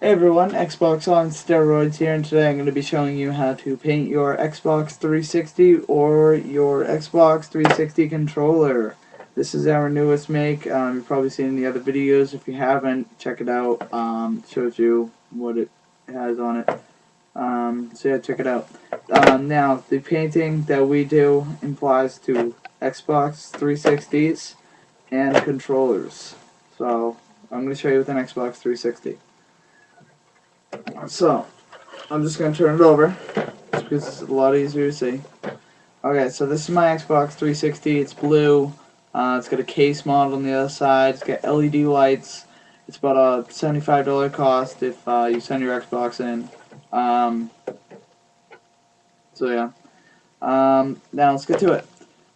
Hey everyone, Xboxonsteroids here, and today I'm going to be showing you how to paint your Xbox 360 or your Xbox 360 controller. This is our newest make. You've probably seen the other videos. If you haven't, check it out. It shows you what it has on it. So yeah, check it out. Now, the painting that we do applies to Xbox 360s and controllers. So I'm going to show you with an Xbox 360. So, I'm just going to turn it over, just because it's a lot easier to see. Okay, so this is my Xbox 360. It's blue. It's got a case model on the other side. It's got LED lights. It's about a $75 cost if you send your Xbox in. Um, so yeah. Now let's get to it.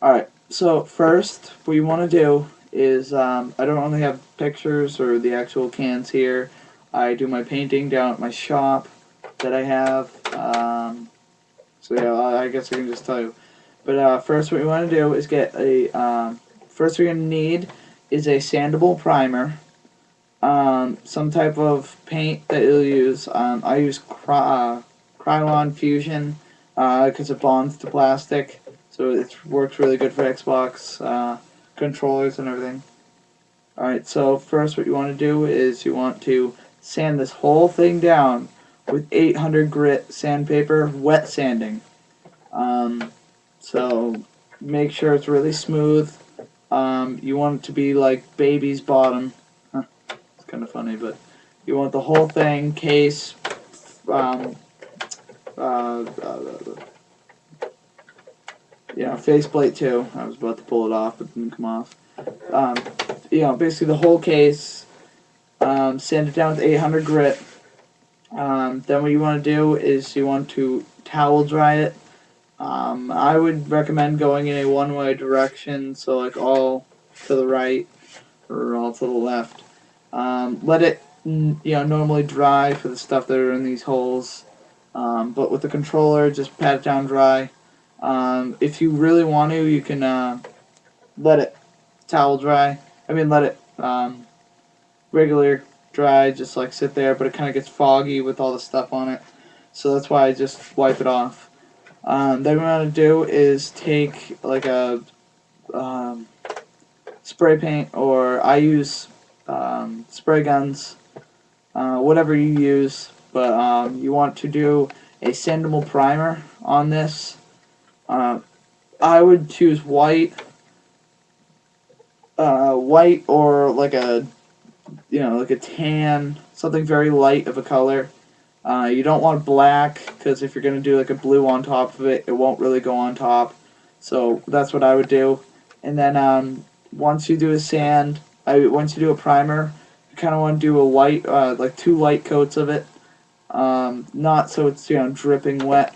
Alright, so first, what you want to do is, I don't only have pictures or the actual cans here. I do my painting down at my shop that I have. So yeah, I guess I can just tell you. But first, what you want to do is get a. First, what you're gonna need is a sandable primer. Some type of paint that you'll use. I use Krylon Fusion because it bonds to plastic, so it works really good for Xbox controllers and everything. Alright, so first what you want to do is you want to sand this whole thing down with 800 grit sandpaper, wet sanding. Um, so make sure it's really smooth. You want it to be like baby's bottom. Huh, it's kind of funny, but you want the whole thing, case, um, uh, uh, faceplate too. I was about to pull it off, but it didn't come off. Um, basically the whole case. Sand it down with 800 grit. Then what you want to do is you want to towel dry it. I would recommend going in a one-way direction, so like all to the right or all to the left. Let it, normally dry for the stuff that are in these holes. But with the controller, just pat it down dry. If you really want to, you can let it towel dry. I mean, let it regular dry, just like sit there, but it kind of gets foggy with all the stuff on it. So that's why I just wipe it off. Then what I'm going to do is take like a um, spray paint, or I use spray guns, whatever you use, but you want to do a sandable primer on this. Uh, I would choose white or like a like a tan, something very light of a color. You don't want black because if you're gonna do like a blue on top of it, it won't really go on top. So that's what I would do. And then once you do a sand, once you do a primer, you kind of want to do a light, like two light coats of it. Not so it's dripping wet.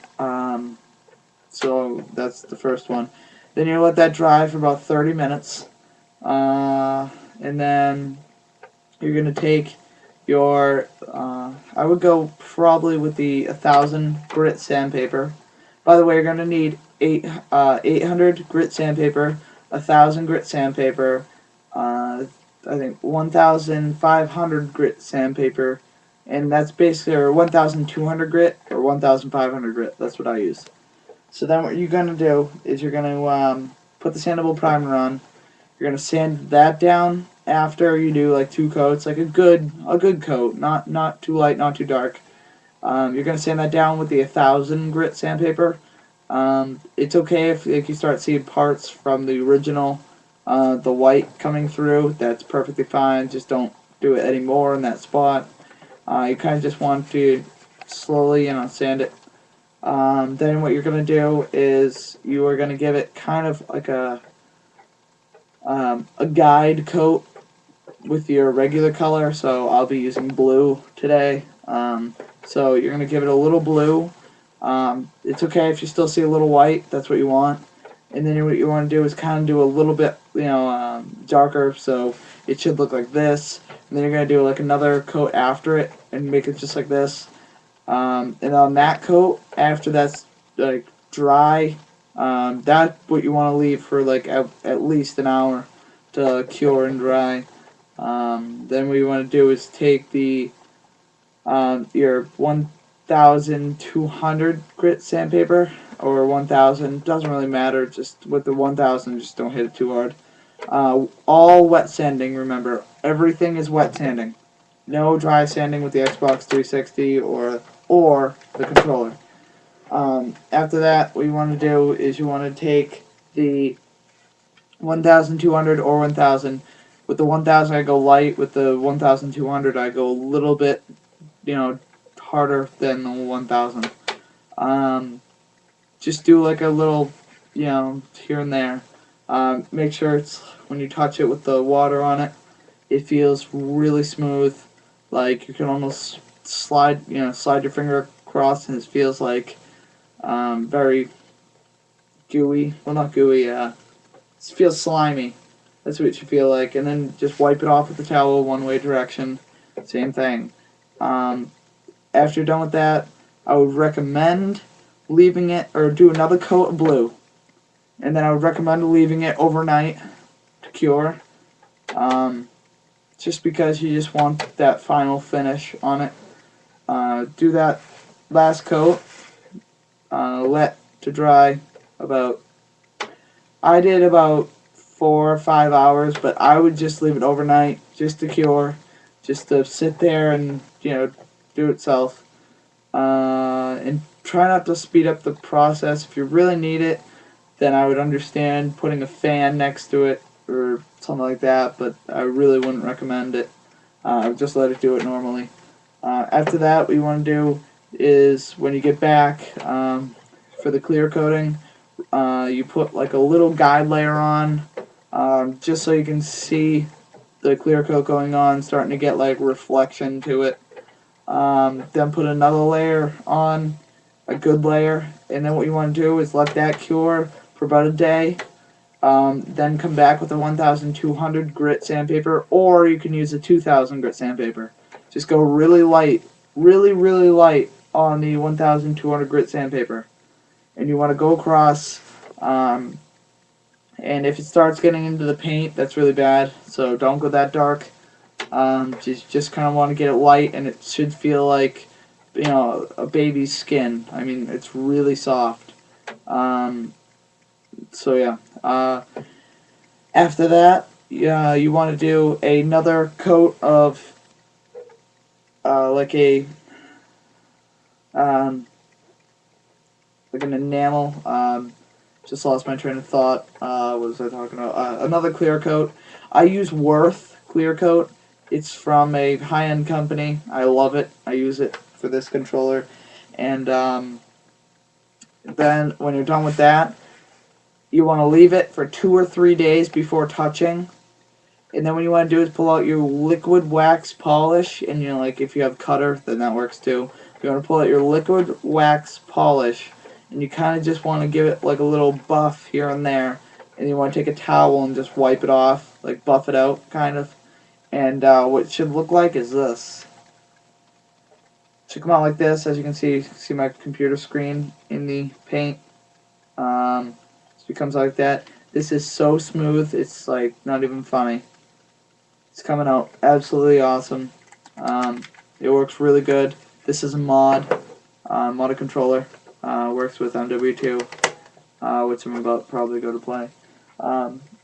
So that's the first one. Then you let that dry for about 30 minutes. And then you're gonna take your. I would go probably with the 1,000 grit sandpaper. By the way, you're gonna need 800 grit sandpaper, 1,000 grit sandpaper, I think 1,500 grit sandpaper, and that's basically or 1,200 grit or 1,500 grit. That's what I use. So then what you're gonna do is you're gonna put the sandable primer on. You're gonna sand that down after you do like two coats, like a good coat, not too light, not too dark. You're gonna sand that down with the 1,000 grit sandpaper. It's okay if like, you start seeing parts from the original, the white coming through. That's perfectly fine. Just don't do it anymore in that spot. You kind of just want to slowly, sand it. Then what you're gonna do is you are gonna give it kind of like a guide coat with your regular color, so I'll be using blue today. So you're going to give it a little blue. It's okay if you still see a little white, that's what you want. And then what you want to do is kind of do a little bit, darker, so it should look like this. And then you're going to do like another coat after it and make it just like this. And on that coat, after that's like dry, that's what you want to leave for like at least an hour to cure and dry. Then what you want to do is take the your 1,200 grit sandpaper or 1,000, doesn't really matter. Just with the 1,000, just don't hit it too hard. All wet sanding. Remember, everything is wet sanding. No dry sanding with the Xbox 360 or the controller. After that, what you want to do is you want to take the 1,200 or 1,000. With the 1,000, I go light. With the 1,200, I go a little bit, harder than the 1,000. Just do like a little, here and there. Make sure it's when you touch it with the water on it, it feels really smooth. Like you can almost slide your finger across, and it feels like very gooey. Well, not gooey. It feels slimy. That's what it should feel like. And then just wipe it off with the towel, one-way direction. Same thing. After you're done with that, I would recommend leaving it, or do another coat of blue. And then I would recommend leaving it overnight to cure. Just because you just want that final finish on it. Do that last coat. Let to dry I did about 4 or 5 hours, but I would just leave it overnight just to cure, just to sit there and do itself. And try not to speed up the process. If you really need it, then I would understand putting a fan next to it or something like that, but I really wouldn't recommend it. Just let it do it normally. After that, what you want to do is when you get back for the clear coating, you put like a little guide layer on, just so you can see the clear coat going on, starting to get like reflection to it. Then put another layer on, a good layer, and then what you want to do is let that cure for about a day. Then come back with a 1,200 grit sandpaper, or you can use a 2,000 grit sandpaper. Just go really light, really light on the 1,200 grit sandpaper. And you want to go across, and if it starts getting into the paint, that's really bad, so don't go that dark. Just kind of want to get it light, and it should feel like, a baby's skin. I mean, it's really soft. So yeah. After that, you want to do another coat of like an enamel. Just lost my train of thought. What was I talking about? Another clear coat. I use Worth clear coat. It's from a high-end company. I love it. I use it for this controller. And then when you're done with that, you want to leave it for 2 or 3 days before touching. And then what you want to do is pull out your liquid wax polish. And if you have cutter, then that works too. You want to pull out your liquid wax polish, and you kind of just want to give it like a little buff here and there. And you want to take a towel and just wipe it off, like buff it out, kind of. And what it should look like is this. It should come out like this. As you can see my computer screen in the paint. It becomes like that. This is so smooth, it's like not even funny. It's coming out absolutely awesome. It works really good. This is a modded controller. Works with MW2, which I'm about to probably go to play.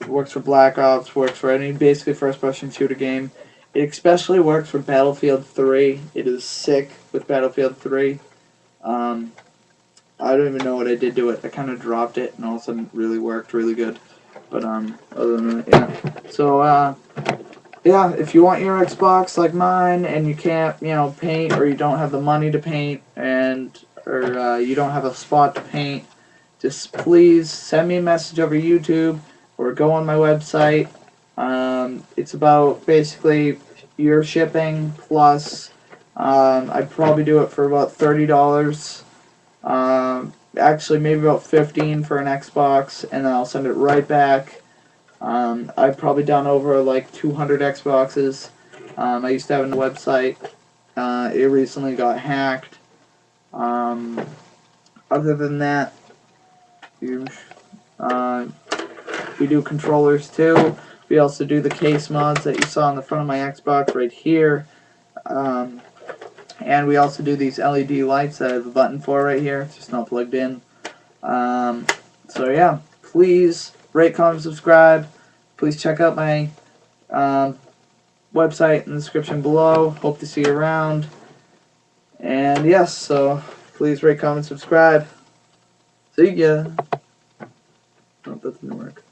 Works for Black Ops, works for any basically first-person shooter game. It especially works for Battlefield 3. It is sick with Battlefield 3. I don't even know what I did to it. I kind of dropped it, and all of a sudden it really worked really good. But other than that, yeah. So yeah, if you want your Xbox like mine, and you can't paint, or you don't have the money to paint, or you don't have a spot to paint, just please send me a message over YouTube or go on my website. It's about basically your shipping plus I'd probably do it for about $30. Actually maybe about $15 for an Xbox, and then I'll send it right back. I've probably done over like 200 Xboxes. I used to have a website. It recently got hacked. Other than that, we do controllers too. We also do the case mods that you saw on the front of my Xbox right here. And And we also do these LED lights that I have a button for right here. It's just not plugged in. So yeah, please rate, comment, subscribe. Please check out my website in the description below. Hope to see you around. And yes, so please rate, comment, subscribe. See ya. Oh, that didn't work.